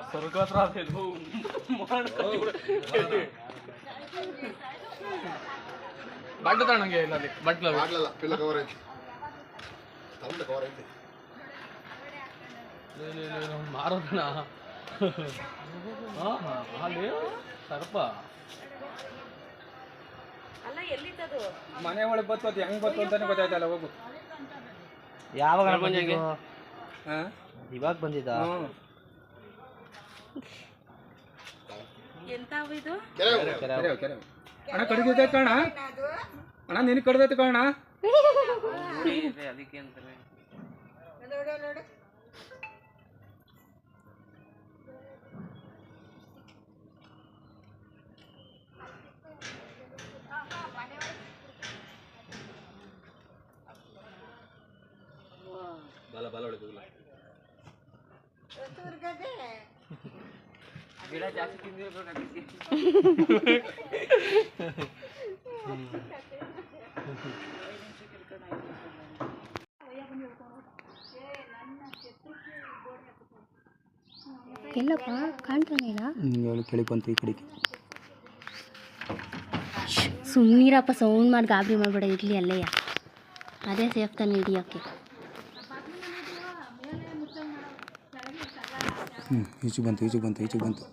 ಸ್ವರ್ಗ ಹತ್ರ ಬಡ್ಡು ತಣ್ಣಂಗೆ ಇಲ್ಲ ಅಲ್ಲಿ ಬಟ್ಲಲ್ಲ ಪಿಲ್ಲ ಕವರ್ ಐತಿ ತಂದ ಕವರ್ ಐತಿ ಮಾರೋದಣ ಅಲ್ಲಿ ಸರ್ಪ ಅಲ್ಲ ಎಲ್ಲಿದ್ದದು ಮನೆ ಒಳಗೆ ಬತ್ತು ಹೆಂಗ್ ಬತ್ತು ಅಂತಾನೆ ಗೊತ್ತಾಯ್ತಲ್ಲ ಹೋಗು ಯಾವಾಗ ಬಂದಿದ್ದು ಇವಾಗ ಬಂದಿದ್ದ ಎಂತಾವು ಇದು ಅಣ್ಣ ಕಡಿದೈತೆ ಕಾಣ ಅಣ್ಣ ನಿನ್ ಕಡ್ದೈತೆ ಕಾಣ ಅದಕ್ಕೆ ಅಂತಾರೆ ಬಾಲ ಬಾಲ ಹೊಡೆದಿಲ್ಲ ಗಿಡ ಜಾಸ್ತಿ ತಿಂದಿರ್ಬೇಕು ಅದಕ್ಕೆ ಎಲ್ಲಪ್ಪ ಕಾಣ್ತಾನೆ ಇಲ್ಲ ಕೆಳಗೆ ಬಂತು ಈ ಕಡೆಗೆ ಸುಮ್ಮನಿರಪ್ಪ ಸೌಂಡ್ ಮಾಡಿ ಗಾಬರಿ ಮಾಡಬೇಡ ಇರಲಿ ಅಲ್ಲಯ್ಯ ಅದೇ ಸೇಫ್ ತಾನೆ ಹಿಡಿಯೋಕ್ಕೆ ಈಚೆಗೆ ಬಂತು